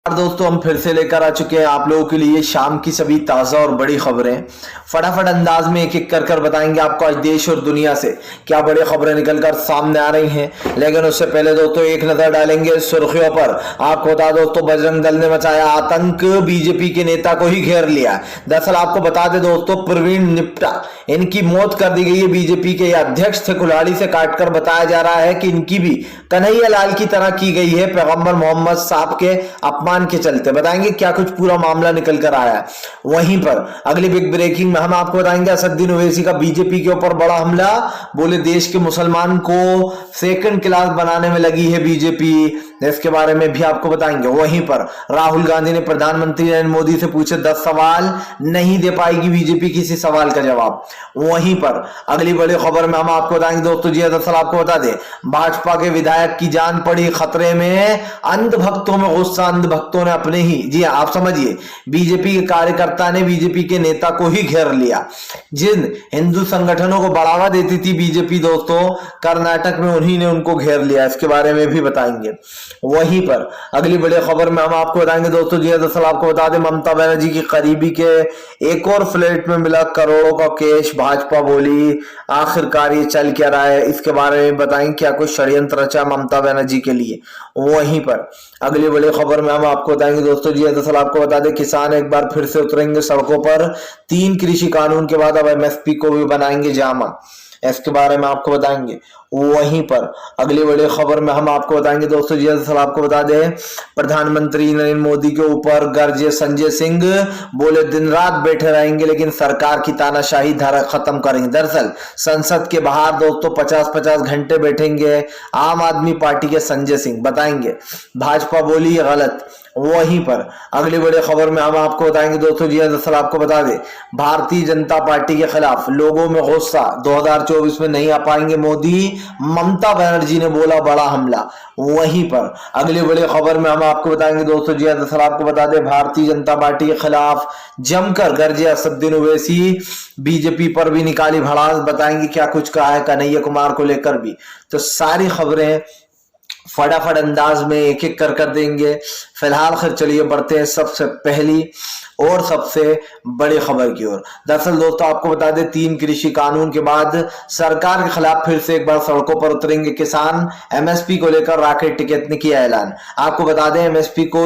दोस्तों हम फिर से लेकर आ चुके हैं आप लोगों के लिए शाम की सभी ताज़ा और बड़ी खबरें। फटाफट अंदाज में एक एक कर बताएंगे आपको आज देश और दुनिया से क्या बड़ी खबरें निकलकर सामने आ रही हैं। लेकिन उससे पहले दोस्तों एक नजर डालेंगे सुर्खियों पर। आपको बता दोस्तों बजरंग दल ने मचाया आतंक, बीजेपी के नेता को ही घेर लिया। दरअसल आपको बता दें दोस्तों प्रवीण निपटा इनकी मौत कर दी गई है। बीजेपी के अध्यक्ष थे, कुल्हाड़ी से काटकर बताया जा रहा है कि इनकी भी कन्हैया लाल की तरह की गई है पैगंबर मोहम्मद साहब के अपमान के चलते। बताएंगे क्या कुछ पूरा मामला निकल कर आया है। वहीं पर अगली बिग ब्रेकिंग में हम आपको बताएंगे असदुद्दीन ओवैसी का बीजेपी के ऊपर बड़ा हमला। बोले देश के मुसलमान को सेकंड क्लास बनाने में लगी है बीजेपी, इसके बारे में भी आपको बताएंगे। वहीं पर राहुल गांधी ने प्रधानमंत्री नरेंद्र मोदी से पूछे 10 सवाल, नहीं दे पाएगी बीजेपी किसी सवाल का जवाब। वहीं पर अगली बड़ी खबर में हम आपको बताएंगे दोस्तों जी दरअसल आपको बता दें भाजपा के विधायक की जान पड़ी खतरे में। अंधभक्तों में गुस्सा, अंधभक्तों ने अपने ही, जी आप समझिए, बीजेपी के कार्यकर्ता ने बीजेपी के नेता को ही घेर लिया। जिन हिंदू संगठनों को बढ़ावा देती थी बीजेपी दोस्तों कर्नाटक में, उन्हीं ने उनको घेर लिया। इसके बारे में भी बताएंगे। वहीं पर अगली बड़ी खबर में हम आपको बताएंगे दोस्तों जी दरअसल आपको बता दें ममता बनर्जी की करीबी के एक और फ्लैट में मिला करोड़ों का कैश। भाजपा बोली आखिरकार ये चल क्या रहा है, इसके बारे में बताएंगे क्या कुछ षड्यंत्र रचा ममता बनर्जी के लिए। वहीं पर अगली बड़ी खबर में हम आपको बताएंगे दोस्तों जी दरअसल आपको बता दें किसान एक बार फिर से उतरेंगे सड़कों पर। 3 कृषि कानून के बाद अब एमएसपी को भी बनाएंगे जामा, इसके बारे में आपको बताएंगे। वहीं पर अगली बड़ी खबर में हम आपको बताएंगे दोस्तों जी दरअसल आपको बता दें प्रधानमंत्री नरेंद्र मोदी के ऊपर गरजे संजय सिंह, बोले दिन रात बैठे रहेंगे लेकिन सरकार की तानाशाही धारा खत्म करेंगे। दरअसल संसद के बाहर दोस्तों 50-50 घंटे बैठेंगे आम आदमी पार्टी के संजय सिंह, बताएंगे। भाजपा बोली ये गलत। वहीं पर अगली बड़ी खबर में हम आपको बताएंगे दोस्तों जी दरअसल आपको बता दें भारतीय जनता पार्टी के खिलाफ लोगों में गुस्सा, 2024 में नहीं आ पाएंगे मोदी, ममता बनर्जी ने बोला बड़ा हमला। वहीं पर अगली बड़ी खबर में हम आपको बताएंगे दोस्तों जी दरअसल आपको बता दें भारतीय जनता पार्टी के खिलाफ जमकर गरजे असदुद्दीन ओवैसी, बीजेपी पर भी निकाली भड़ास। बताएंगे क्या कुछ कहा है कन्हैया कुमार को लेकर भी। तो सारी खबरें फटाफट अंदाज में एक एक कर देंगे। फिलहाल खैर चलिए बढ़ते हैं सबसे पहली और सबसे बड़ी खबर की ओर। दरअसल दोस्तों आपको बता दें 3 कृषि कानून के बाद सरकार के खिलाफ फिर से एक बार सड़कों पर उतरेंगे किसान। एमएसपी को लेकर राकेश टिकैत ने किया ऐलान। आपको बता दें एमएसपी को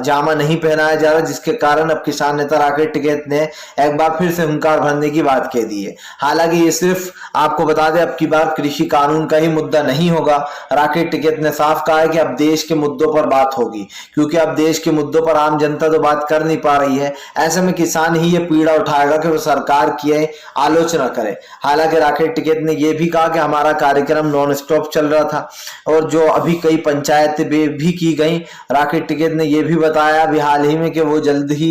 जामा नहीं पहनाया जा रहा, जिसके कारण अब किसान नेता राकेश टिकैत ने एक बार फिर से हुंकार भरने की बात कह दी है। हालांकि ये सिर्फ आपको बता दें अब की बार कृषि कानून का ही मुद्दा नहीं होगा। राकेश टिकैत ने साफ कहा है कि अब देश के मुद्दों पर बात होगी, क्योंकि अब देश के मुद्दों पर आम जनता तो बात कर नहीं पा रही है। ऐसे में किसान ही ये पीड़ा उठाएगा कि वो सरकार की आलोचना करे। हालांकि राकेश टिकैत ने यह भी कहा कि हमारा कार्यक्रम नॉन स्टॉप चल रहा था और जो अभी कई पंचायतें भी की गई। राकेश टिकैत ने यह भी बताया अभी हाल ही में कि वो जल्द ही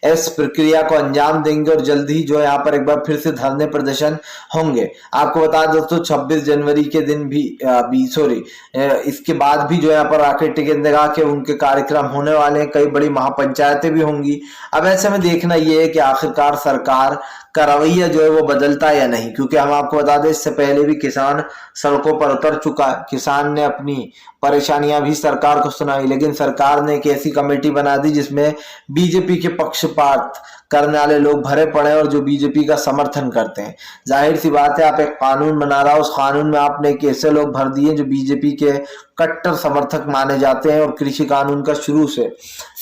इस प्रक्रिया को अंजाम देंगे और जल्द ही जो है यहाँ पर एक बार फिर से धरने प्रदर्शन होंगे। आपको बता दोस्तों 26 जनवरी के दिन भी इसके बाद भी जो यहाँ पर राकेश टिकैत ने कहा कि उनके कार्यक्रम होने वाले हैं, कई बड़ी महापंचायतें भी होंगी। अब ऐसे में देखना यह है कि आखिरकार सरकार का रवैया जो है वो बदलता है या नहीं, क्योंकि हम आपको बता दें इससे पहले भी किसान सड़कों पर उतर चुका है। किसान ने अपनी परेशानियां भी सरकार को सुनाई, लेकिन सरकार ने एक ऐसी कमेटी बना दी जिसमें बीजेपी के पक्षपात करने वाले लोग भरे पड़े और जो बीजेपी का समर्थन करते हैं। जाहिर सी बात है आप एक कानून बना रहा, उस कानून में आपने एक ऐसे लोग भर दिए जो बीजेपी के कट्टर समर्थक माने जाते हैं और कृषि कानून का शुरू से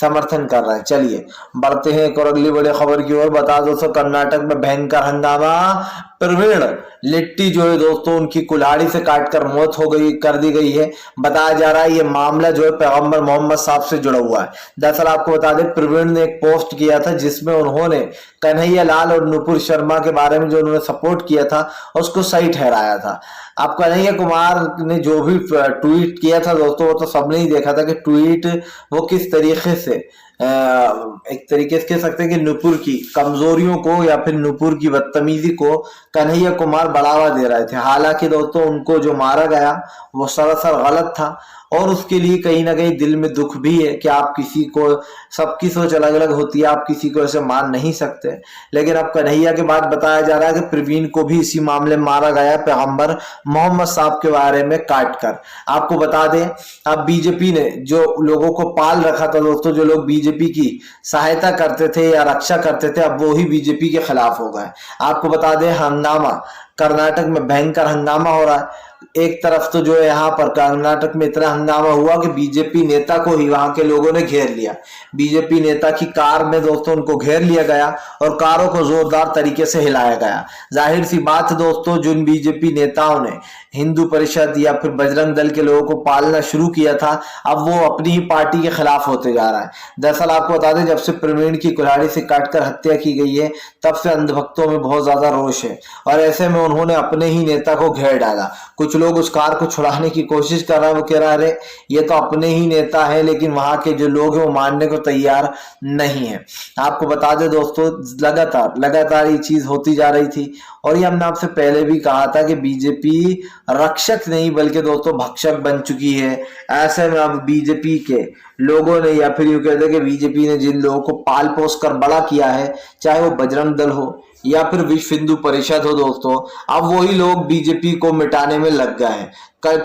समर्थन कर रहे हैं। चलिए बढ़ते हैं एक और अगली बड़ी खबर की ओर। बता दोस्तों कर्नाटक में भयंकर हंगामा। प्रवीण लिट्टी जो है दोस्तों उनकी कुल्हाड़ी से काटकर मौत हो गई कर दी गई है। बताया जा रहा है ये मामला जो है पैगंबर मोहम्मद साहब से जुड़ा हुआ है। दरअसल आपको बता दें प्रवीण ने एक पोस्ट किया था जिसमें उन्होंने कन्हैया लाल और नुपुर शर्मा के बारे में जो उन्होंने सपोर्ट किया था उसको सही ठहराया था। आप कन्हैया कुमार ने जो भी ट्वीट किया था दोस्तों वो तो सबने ही देखा था कि ट्वीट वो किस तरीके से एक तरीके से कह सकते हैं कि नुपुर की कमजोरियों को या फिर नुपुर की बदतमीजी को कन्हैया कुमार बढ़ावा दे रहे थे। हालांकि दोस्तों उनको जो मारा गया वो सरासर गलत था और उसके लिए कहीं ना कहीं दिल में दुख भी है कि आप किसी को, सबकी सोच अलग अलग होती है, आप किसी को ऐसे मान नहीं सकते। लेकिन अब कन्हैया के बाद बताया जा रहा है कि प्रवीण को भी इसी मामले में मारा गया पैगंबर मोहम्मद साहब के बारे में काट कर। आपको बता दें, अब बीजेपी ने जो लोगों को पाल रखा था दोस्तों, जो लोग बीजेपी की सहायता करते थे या रक्षा करते थे, अब वो ही बीजेपी के खिलाफ हो गए। आपको बता दें, हंगामा कर्नाटक में भयंकर हंगामा हो रहा है। एक तरफ तो जो है यहाँ पर कर्नाटक में इतना हंगामा हुआ कि बीजेपी नेता को ही वहां के लोगों ने घेर लिया। बीजेपी नेता की कार में दोस्तों उनको घेर लिया गया और कारों को जोरदार तरीके से हिलाया गया। जाहिर सी बात दोस्तों, जिन बीजेपी नेताओं ने हिंदू परिषद या फिर बजरंग दल के लोगों को पालना शुरू किया था, अब वो अपनी ही पार्टी के खिलाफ होते जा रहा है। दरअसल आपको बता दें, जब से प्रवीण की कुल्हाड़ी से काटकर हत्या की गई है, तब से अंधभक्तों में बहुत ज्यादा रोष है और ऐसे में उन्होंने अपने ही नेता को घेर डाला। कुछ लोग उस कार को छुड़ाने की कोशिश कर रहे हैं, वो कह रहा है ये तो अपने ही नेता है, लेकिन वहां के जो लोग हैं वो मानने को तैयार नहीं है। आपको बता दें दोस्तों, लगातार ये चीज होती जा रही थी और ये हमने आपसे पहले भी कहा था कि बीजेपी रक्षक नहीं बल्कि दोस्तों भक्षक बन चुकी है। ऐसे में अब बीजेपी के लोगों ने, या फिर यूं कहते हैं कि बीजेपी ने जिन लोगों को पाल पोस कर बड़ा किया है, चाहे वो बजरंग दल हो या फिर विश्व हिंदू परिषद हो दोस्तों, अब वही लोग बीजेपी को मिटाने में लग गए हैं। कल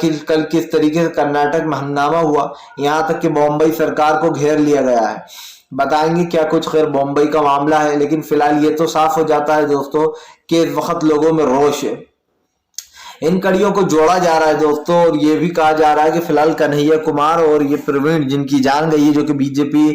किस तरीके से कर्नाटक में हंगामा हुआ, यहाँ तक कि बॉम्बई सरकार को घेर लिया गया है। बताएंगे क्या कुछ खैर बॉम्बई का मामला है, लेकिन फिलहाल ये तो साफ हो जाता है दोस्तों कि इस वक्त लोगों में रोष है। इन कड़ियों को जोड़ा जा रहा है दोस्तों और ये भी कहा जा रहा है कि फिलहाल कन्हैया कुमार और ये प्रवीण जिनकी जान गई है, जो कि बीजेपी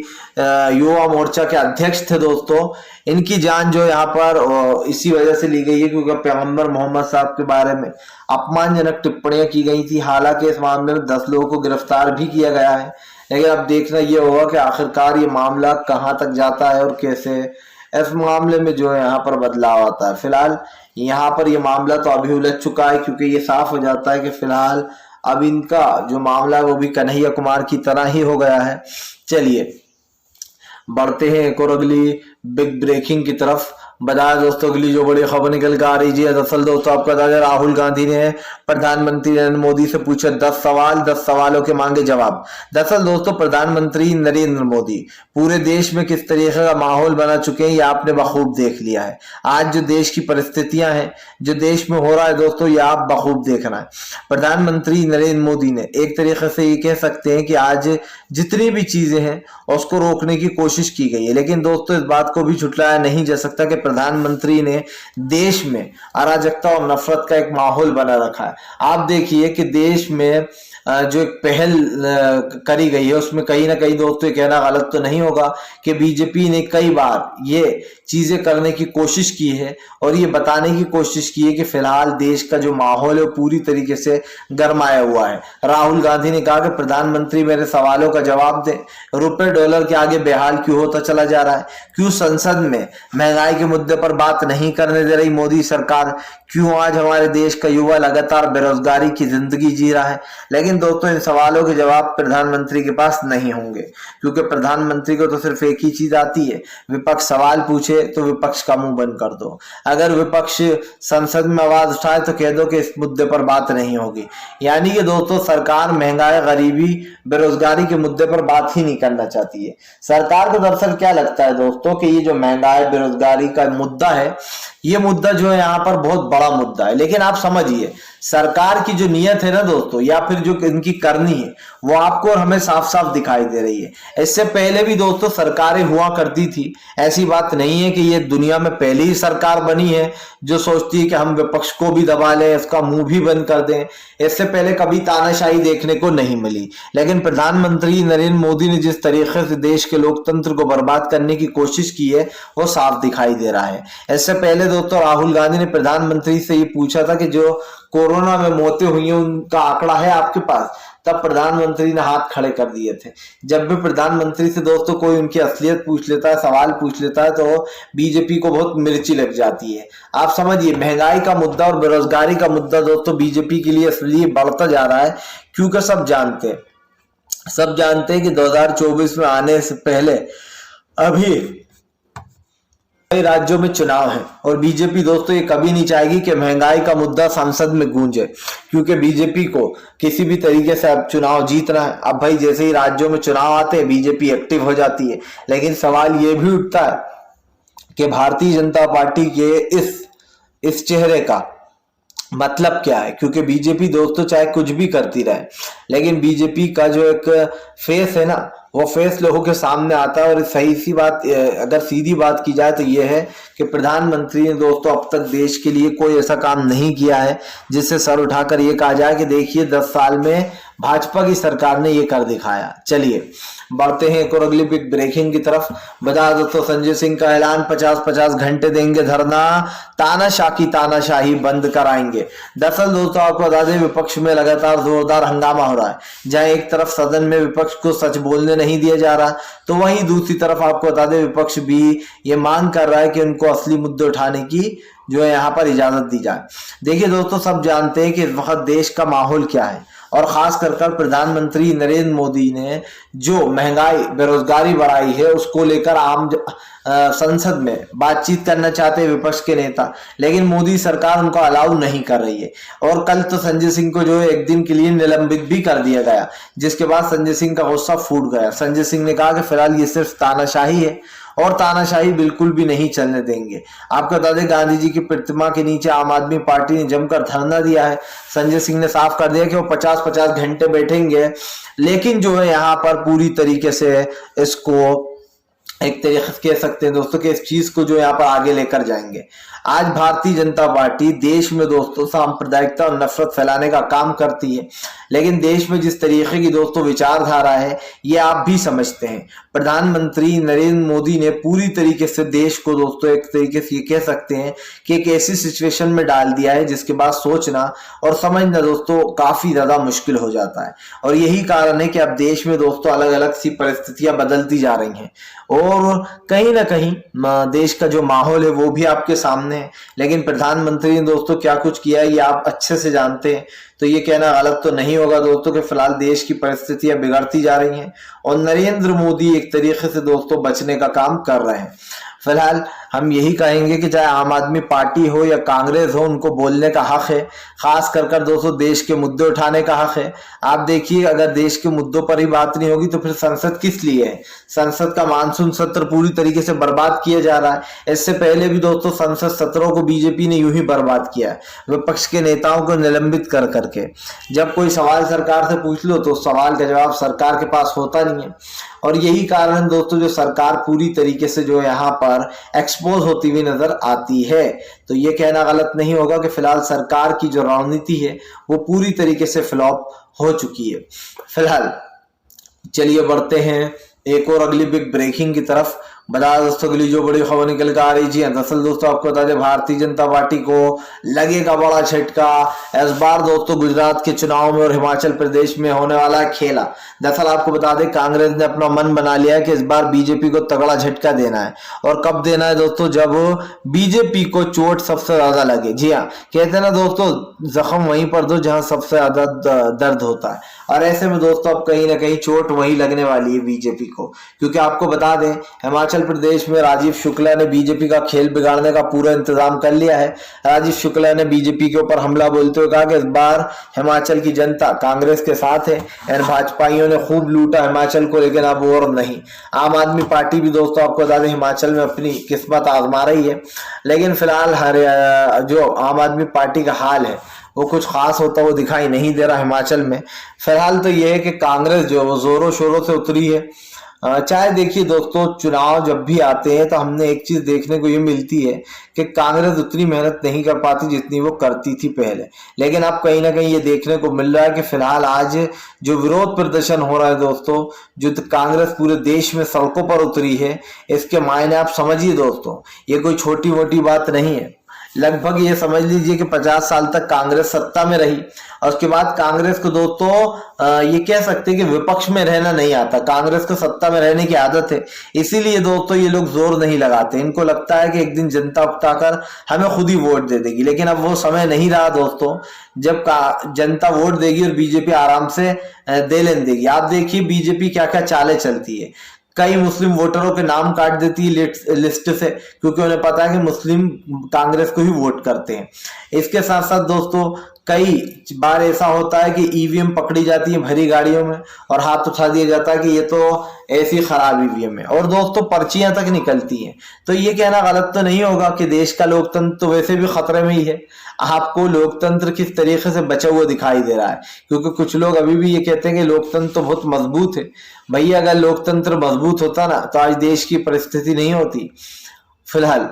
युवा मोर्चा के अध्यक्ष थे दोस्तों, इनकी जान जो यहाँ पर इसी वजह से ली गई है क्योंकि पैगंबर मोहम्मद साहब के बारे में अपमानजनक टिप्पणियां की गई थी। हालांकि इस मामले में 10 लोगों को गिरफ्तार भी किया गया है, लेकिन अब देखना यह होगा कि आखिरकार ये मामला कहाँ तक जाता है और कैसे इस मामले में जो है यहाँ पर बदलाव आता है। फिलहाल यहाँ पर ये मामला तो अभी उलझ चुका है क्योंकि ये साफ हो जाता है कि फिलहाल अब इनका जो मामला है वो भी कन्हैया कुमार की तरह ही हो गया है। चलिए बढ़ते हैं एक और अगली बिग ब्रेकिंग की तरफ। बताया दोस्तों अगली जो बड़ी खबर निकल कर आ रही है, दरअसल दोस्तों आपका दादा राहुल गांधी ने प्रधानमंत्री नरेंद्र मोदी से पूछा 10 सवाल, 10 सवालों के मांगे जवाब। दरअसल दोस्तों प्रधानमंत्री नरेंद्र मोदी पूरे देश में किस तरीके का माहौल बना चुके हैं ये आपने बखूब देख लिया है। आज जो देश की परिस्थितियां हैं, जो देश में हो रहा है दोस्तों, ये आप बखूब देखना है। प्रधानमंत्री नरेंद्र मोदी ने एक तरीके से ये कह सकते हैं कि आज जितनी भी चीजें हैं उसको रोकने की कोशिश की गई है, लेकिन दोस्तों इस बात को भी झुटलाया नहीं जा सकता कि प्रधानमंत्री ने देश में अराजकता और नफरत का एक माहौल बना रखा है। आप देखिए कि देश में जो एक पहल करी गई है उसमें कहीं ना कहीं दोस्तों कहना गलत तो नहीं होगा कि बीजेपी ने कई बार ये चीजें करने की कोशिश की है और ये बताने की कोशिश की है कि फिलहाल देश का जो माहौल है वो पूरी तरीके से गरमाया हुआ है। राहुल गांधी ने कहा कि प्रधानमंत्री मेरे सवालों का जवाब दे, रुपए डॉलर के आगे बेहाल क्यों होता चला जा रहा है, क्यों संसद में महंगाई के मुद्दे पर बात नहीं करने दे रही मोदी सरकार, क्यों आज हमारे देश का युवा लगातार बेरोजगारी की जिंदगी जी रहा है। लेकिन दोस्तों इन सवालों के जवाब प्रधानमंत्री के पास नहीं होंगे क्योंकि प्रधानमंत्री को तो सिर्फ एक ही चीज आती है, विपक्ष सवाल पूछे तो विपक्ष का मुंह बंद कर दो। अगर विपक्ष संसद में आवाज उठाए तो कह दो कि इस मुद्दे पर बात नहीं होगी। यानी कि दोस्तों सरकार महंगाई, गरीबी, बेरोजगारी के मुद्दे पर बात ही नहीं करना चाहती है। सरकार को दरअसल क्या लगता है दोस्तों कि ये जो महंगाई, बेरोजगारी का मुद्दा है, ये मुद्दा जो है यहाँ पर बहुत बड़ा मुद्दा है। लेकिन आप समझिए सरकार की जो नियत है ना दोस्तों, या फिर जो इनकी करनी है, वो आपको और हमें साफ साफ दिखाई दे रही है। इससे पहले भी दोस्तों सरकारें हुआ करती थी, ऐसी बात नहीं है कि ये दुनिया में पहली ही सरकार बनी है जो सोचती है कि हम विपक्ष को भी दबा लें, इसका मुंह भी बंद कर दें। इससे पहले कभी तानाशाही देखने को नहीं मिली, लेकिन प्रधानमंत्री नरेंद्र मोदी ने जिस तरीके से देश के लोकतंत्र को बर्बाद करने की कोशिश की है वो साफ दिखाई दे रहा है। इससे पहले दोस्तों राहुल गांधी ने प्रधानमंत्री से ये पूछा था कि जो कोरोना में मौतें हुई हैं उनका आंकड़ा है आपके पास, तब प्रधानमंत्री ने हाथ खड़े कर दिए थे। जब भी प्रधानमंत्री से दोस्तों कोई उनकी असलियत पूछ लेता है, सवाल पूछ लेता है, तो बीजेपी को बहुत मिर्ची लग जाती है। आप समझिए महंगाई का मुद्दा और बेरोजगारी का मुद्दा दोस्तों बीजेपी के लिए इसलिए बढ़ता जा रहा है क्योंकि सब जानते हैं कि 2024 में आने से पहले अभी कई राज्यों में चुनाव है और बीजेपी दोस्तों ये कभी नहीं चाहेगी कि महंगाई का मुद्दा संसद में गूंजे, क्योंकि बीजेपी को किसी भी तरीके से अब चुनाव जीतना है। अब भाई जैसे ही राज्यों में चुनाव आते हैं बीजेपी एक्टिव हो जाती है, लेकिन सवाल ये भी उठता है कि भारतीय जनता पार्टी के इस चेहरे का मतलब क्या है, क्योंकि बीजेपी दोस्तों चाहे कुछ भी करती रहे, लेकिन बीजेपी का जो एक फेस है ना, वो फेस लोगों के सामने आता है। और सही सी बात, अगर सीधी बात की जाए तो ये है कि प्रधानमंत्री ने दोस्तों अब तक देश के लिए कोई ऐसा काम नहीं किया है जिससे सर उठाकर ये कहा जाए कि देखिए 10 साल में भाजपा की सरकार ने ये कर दिखाया। चलिए बढ़ते हैं एक और अगली बिग ब्रेकिंग की तरफ। बता दोस्तों संजय सिंह का ऐलान, 50-50 घंटे देंगे धरना, तानाशाह की तानाशाही बंद कराएंगे। दरअसल दोस्तों आपको बता दें विपक्ष में लगातार जोरदार हंगामा हो रहा है। जहां एक तरफ सदन में विपक्ष को सच बोलने नहीं दिया जा रहा, तो वहीं दूसरी तरफ आपको बता दें विपक्ष भी ये मांग कर रहा है कि उनको असली मुद्दे उठाने की जो है यहाँ पर इजाजत दी जाए। देखिए दोस्तों सब जानते हैं कि इस वक्त देश का माहौल क्या है, और खास कर प्रधानमंत्री नरेंद्र मोदी ने जो महंगाई बेरोजगारी बढ़ाई है उसको लेकर आम संसद में बातचीत करना चाहते हैं विपक्ष के नेता, लेकिन मोदी सरकार उनको अलाउ नहीं कर रही है। और कल तो संजय सिंह को जो है एक दिन के लिए निलंबित भी कर दिया गया, जिसके बाद संजय सिंह का गुस्सा फूट गया। संजय सिंह ने कहा कि फिलहाल ये सिर्फ तानाशाही है और तानाशाही बिल्कुल भी नहीं चलने देंगे। आपको बता दें गांधी जी की प्रतिमा के नीचे आम आदमी पार्टी ने जमकर धरना दिया है। संजय सिंह ने साफ कर दिया कि वो 50-50 घंटे बैठेंगे, लेकिन जो है यहाँ पर पूरी तरीके से इसको एक तरीके से कह सकते हैं दोस्तों कि इस चीज को जो यहाँ पर आगे लेकर जाएंगे। आज भारतीय जनता पार्टी देश में दोस्तों सांप्रदायिकता और नफरत फैलाने का काम करती है, लेकिन देश में जिस तरीके की दोस्तों विचारधारा है ये आप भी समझते हैं। प्रधानमंत्री नरेंद्र मोदी ने पूरी तरीके से देश को दोस्तों एक तरीके से ये कह सकते हैं कि एक ऐसी सिचुएशन में डाल दिया है जिसके बाद सोचना और समझना दोस्तों काफी ज्यादा मुश्किल हो जाता है। और यही कारण है कि अब देश में दोस्तों अलग अलग सी परिस्थितियां बदलती जा रही हैं और कहीं ना कहीं देश का जो माहौल है वो भी आपके सामने है। लेकिन प्रधानमंत्री ने दोस्तों क्या कुछ किया है ये आप अच्छे से जानते हैं, तो ये कहना गलत तो नहीं होगा दोस्तों कि फिलहाल देश की परिस्थितियां बिगड़ती जा रही हैं और नरेंद्र मोदी एक तरीके से दोस्तों बचने का काम कर रहे हैं। फिलहाल हम यही कहेंगे कि चाहे आम आदमी पार्टी हो या कांग्रेस हो, उनको बोलने का हक है, खास कर दोस्तों देश के मुद्दे उठाने का हक है। आप देखिए अगर देश के मुद्दों पर ही बात नहीं होगी तो फिर संसद किस लिए है? संसद का मानसून सत्र पूरी तरीके से बर्बाद किया जा रहा है। इससे पहले भी दोस्तों संसद सत्रों को बीजेपी ने यूं ही बर्बाद किया है, विपक्ष के नेताओं को निलंबित कर करके। जब कोई सवाल सरकार से पूछ लो तो सवाल का जवाब सरकार के पास होता नहीं है, और यही कारण दोस्तों जो सरकार पूरी तरीके से जो यहाँ पर एक्सपोज होती हुई नजर आती है। तो ये कहना गलत नहीं होगा कि फिलहाल सरकार की जो रणनीति है वो पूरी तरीके से फ्लॉप हो चुकी है। फिलहाल चलिए बढ़ते हैं एक और अगली बिग ब्रेकिंग की तरफ। बता दोस्तों के लिए जो बड़ी खबर निकल कर आ रही जी, दरअसल दोस्तों आपको बता दें भारतीय जनता पार्टी को लगेगा बड़ा झटका इस बार दोस्तों गुजरात के चुनाव में और हिमाचल प्रदेश में होने वाला है खेला। दरअसल आपको बता दें कांग्रेस ने अपना मन बना लिया है कि इस बार बीजेपी को तगड़ा झटका देना है। और कब देना है दोस्तों? जब बीजेपी को चोट सबसे ज्यादा लगे। जी हाँ, कहते हैं ना दोस्तों जख्म वहीं पर दो जहां सबसे ज्यादा दर्द होता है, और ऐसे में दोस्तों अब कहीं ना कहीं चोट वहीं लगने वाली है बीजेपी को। क्योंकि आपको बता दें हिमाचल प्रदेश में राजीव शुक्ला ने बीजेपी का खेल बिगाड़ने का पूरा इंतजाम कर लिया है। राजीव शुक्ला ने बीजेपी के ऊपर हमला बोलते हुए कहा कि इस बार हिमाचल की जनता कांग्रेस के साथ है और भाजपाइयों ने खूब लूटा हिमाचल को, लेकिन अब और नहीं। आम आदमी पार्टी भी दोस्तों आपको बता दें हिमाचल में अपनी किस्मत आजमा रही है, लेकिन फिलहाल जो आम आदमी पार्टी का हाल है वो कुछ खास होता वो दिखाई नहीं दे रहा हिमाचल में। फिलहाल तो ये है कि कांग्रेस जो वो जोरों शोरों से उतरी है। चाहे देखिए दोस्तों चुनाव जब भी आते हैं तो हमने एक चीज देखने को ये मिलती है कि कांग्रेस उतनी मेहनत नहीं कर पाती जितनी वो करती थी पहले, लेकिन अब कहीं ना कहीं ये देखने को मिल रहा है कि फिलहाल आज जो विरोध प्रदर्शन हो रहा है दोस्तों, जो कांग्रेस पूरे देश में सड़कों पर उतरी है, इसके मायने आप समझिए दोस्तों ये कोई छोटी मोटी बात नहीं है। लगभग ये समझ लीजिए कि 50 साल तक कांग्रेस सत्ता में रही और उसके बाद कांग्रेस को दोस्तों ये कह सकते हैं कि विपक्ष में रहना नहीं आता, कांग्रेस को सत्ता में रहने की आदत है। इसीलिए दोस्तों ये लोग जोर नहीं लगाते, इनको लगता है कि एक दिन जनता उकताकर हमें खुद ही वोट दे देगी। लेकिन अब वो समय नहीं रहा दोस्तों जब जनता वोट देगी और बीजेपी आराम से दे लेने देगी। आप देखिए बीजेपी क्या क्या चालें चलती है। कई मुस्लिम वोटरों के नाम काट देती है लिस्ट से, क्योंकि उन्हें पता है कि मुस्लिम कांग्रेस को ही वोट करते हैं। इसके साथ साथ दोस्तों कई बार ऐसा होता है कि ईवीएम पकड़ी जाती है भरी गाड़ियों में और हाथ उठा दिया जाता है कि ये तो ऐसी खराब ईवीएम है, और दोस्तों पर्चियां तक निकलती हैं। तो ये कहना गलत तो नहीं होगा कि देश का लोकतंत्र तो वैसे भी खतरे में ही है। आपको लोकतंत्र किस तरीके से बचा हुआ दिखाई दे रहा है, क्योंकि कुछ लोग अभी भी ये कहते हैं कि लोकतंत्र तो बहुत मजबूत है। भैया अगर लोकतंत्र मजबूत होता ना तो आज देश की परिस्थिति नहीं होती। फिलहाल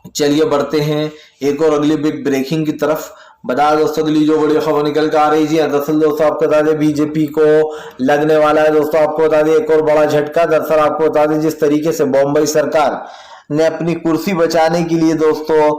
चलिए बढ़ते हैं एक और अगली बिग ब्रेकिंग की तरफ। बता दोस्तों अगली जो बड़ी खबर निकल कर आ रही है, दरअसल दोस्तों आपको बता दें बीजेपी को लगने वाला है दोस्तों आपको बता दें एक और बड़ा झटका। दरअसल आपको बता दें जिस तरीके से बॉम्बई सरकार ने अपनी कुर्सी बचाने के लिए दोस्तों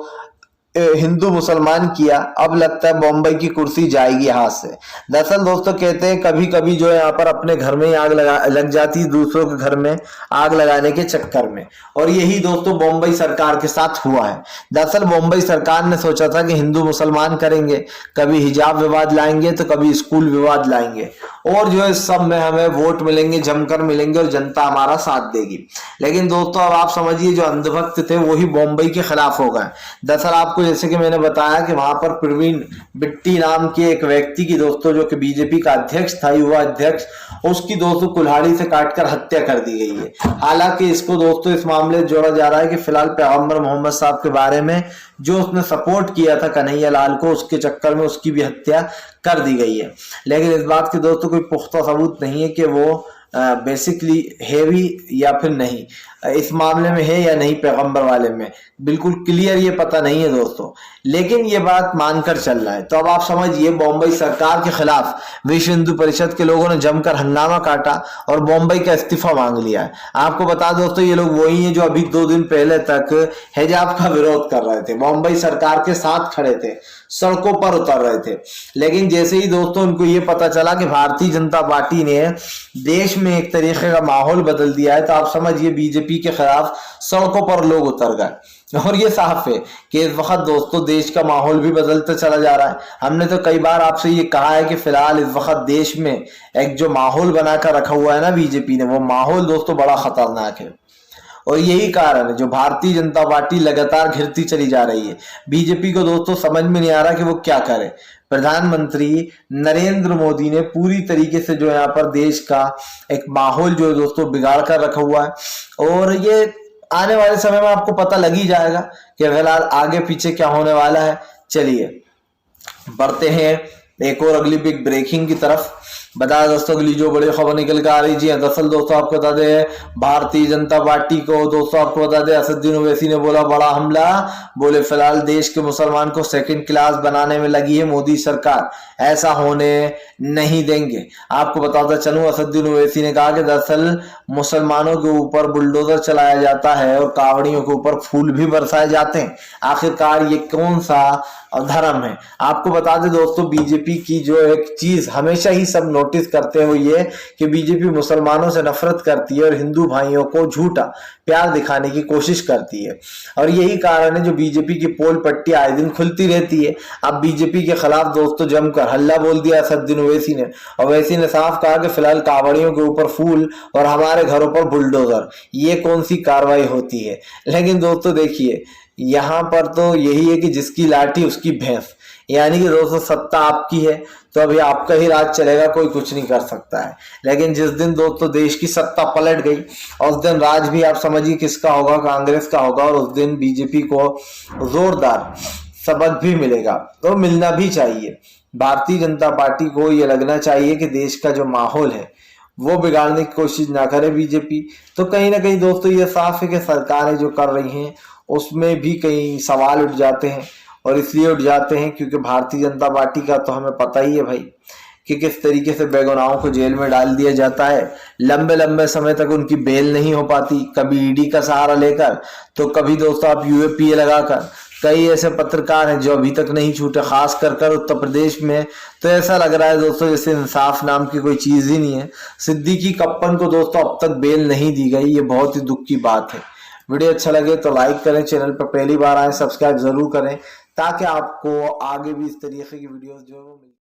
हिंदू मुसलमान किया, अब लगता है बॉम्बई की कुर्सी जाएगी हाथ से। दरअसल दोस्तों कहते हैं कभी कभी जो है यहाँ पर अपने घर में ही आग लग जाती है दूसरों के घर में आग लगाने के चक्कर में, और यही दोस्तों बॉम्बई सरकार के साथ हुआ है। दरअसल बॉम्बई सरकार ने सोचा था कि हिंदू मुसलमान करेंगे, कभी हिजाब विवाद लाएंगे तो कभी स्कूल विवाद लाएंगे, और जो है सब में हमें वोट मिलेंगे, जमकर मिलेंगे और जनता हमारा साथ देगी। लेकिन दोस्तों अब आप समझिए जो अंधभक्त थे वही बॉम्बई के खिलाफ हो गए। दरअसल आपको जैसे कि मैंने बताया कि वहां पर प्रवीण बिट्टी नाम के एक व्यक्ति की दोस्तों जो कि बीजेपी का अध्यक्ष था, युवा अध्यक्ष, उसकी दोस्तों कुल्हाड़ी से काटकर हत्या कर दी गई है। हालांकि इसको दोस्तों इस मामले से जोड़ा जा रहा है कि फिलहाल पैगंबर मोहम्मद साहब के बारे में जो उसने सपोर्ट किया था कन्हैया लाल को, उसके चक्कर में उसकी भी हत्या कर दी गई है। लेकिन इस बात की दोस्तों कोई पुख्ता सबूत नहीं है कि वो बेसिकली है भी या फिर नहीं, इस मामले में है या नहीं, पैगंबर वाले में बिल्कुल क्लियर ये पता नहीं है दोस्तों, लेकिन ये बात मानकर चल रहा है। तो अब आप समझिए बॉम्बई सरकार के खिलाफ विश्व हिंदू परिषद के लोगों ने जमकर हंगामा काटा और बॉम्बई का इस्तीफा मांग लिया है। आपको बता दोस्तों ये लोग वही हैं जो अभी 2 दिन पहले तक हिजाब का विरोध कर रहे थे, बॉम्बई सरकार के साथ खड़े थे, सड़कों पर उतर रहे थे। लेकिन जैसे ही दोस्तों उनको ये पता चला कि भारतीय जनता पार्टी ने देश में एक तरीके का माहौल बदल दिया है, तो आप समझिए बीजेपी के खिलाफ सड़कों पर लोग उतर गए। और ये साफ है कि इस वक्त दोस्तों देश का माहौल भी बदलता चला जा रहा है। हमने तो कई बार आपसे ये कहा है कि फिलहाल इस वक्त देश में एक जो माहौल बनाकर रखा हुआ है ना बीजेपी ने, वो माहौल दोस्तों बड़ा खतरनाक है, और यही कारण है जो भारतीय जनता पार्टी लगातार घिरती चली जा रही है। बीजेपी को दोस्तों समझ में नहीं आ रहा कि वो क्या करे। प्रधानमंत्री नरेंद्र मोदी ने पूरी तरीके से जो यहाँ पर देश का एक माहौल जो है दोस्तों बिगाड़ कर रखा हुआ है, और ये आने वाले समय में आपको पता लग ही जाएगा कि फिलहाल आगे पीछे क्या होने वाला है। चलिए बढ़ते हैं एक और अगली बिग ब्रेकिंग की तरफ। बता दोस्तों अगली जो बड़ी खबर निकल कर आ रही है, दरअसल दोस्तों आपको बता दें भारतीय जनता पार्टी को दोस्तों आपको बता दें असदुद्दीन ओवैसी ने बोला बड़ा हमला, बोले फिलहाल देश के मुसलमान को सेकंड क्लास बनाने में लगी है मोदी सरकार, ऐसा होने नहीं देंगे। आपको बताता चलूं असदुद्दीन ओवैसी ने कहा कि दरअसल मुसलमानों के ऊपर बुलडोजर चलाया जाता है और कावड़ियों के ऊपर फूल भी बरसाए जाते हैं, आखिरकार ये कौन सा धर्म है। आपको बता दें दोस्तों बीजेपी की जो एक चीज हमेशा ही सब नोटिस करते हैं वो ये कि बीजेपी मुसलमानों से नफरत करती है और हिंदू भाइयों को झूठा प्यार दिखाने की कोशिश करती है, और यही कारण है जो बीजेपी की पोल पट्टी आए दिन खुलती रहती है। अब बीजेपी के खिलाफ दोस्तों जमकर हल्ला बोल दिया असदुद्दीन ओवैसी ने। ओवैसी ने साफ कहा कि फिलहाल कावड़ियों के ऊपर फूल और हमारे घरों पर बुलडोजर, ये कौन सी कार्रवाई होती है। लेकिन दोस्तों देखिए यहाँ पर तो यही है कि जिसकी लाठी उसकी भैंस, यानी कि दोस्तों सत्ता आपकी है तो अभी आपका ही राज चलेगा, कोई कुछ नहीं कर सकता है। लेकिन जिस दिन दोस्तों देश की सत्ता पलट गई और उस दिन राज भी आप समझिए किसका होगा, कांग्रेस का होगा, और उस दिन बीजेपी को जोरदार सबक भी मिलेगा, तो मिलना भी चाहिए। भारतीय जनता पार्टी को ये लगना चाहिए कि देश का जो माहौल है वो बिगाड़ने की कोशिश ना करे बीजेपी। तो कहीं ना कहीं दोस्तों ये साफ है कि सरकारें जो कर रही हैं उसमें भी कई सवाल उठ जाते हैं, और इसलिए उठ जाते हैं क्योंकि भारतीय जनता पार्टी का तो हमें पता ही है भाई कि किस तरीके से बेगुनाहों को जेल में डाल दिया जाता है, लंबे लंबे समय तक उनकी बेल नहीं हो पाती, कभी ईडी का सहारा लेकर तो कभी दोस्तों आप यूएपीए लगाकर। कई ऐसे पत्रकार हैं जो अभी तक नहीं छूटे, खास कर उत्तर प्रदेश में तो ऐसा लग रहा है दोस्तों जैसे इंसाफ नाम की कोई चीज ही नहीं है। सिद्दीकी कप्पन को दोस्तों अब तक बेल नहीं दी गई, ये बहुत ही दुख की बात है। वीडियो अच्छा लगे तो लाइक करें, चैनल पर पहली बार आए सब्सक्राइब जरूर करें ताकि आपको आगे भी इस तरीके की वीडियोस जो है वो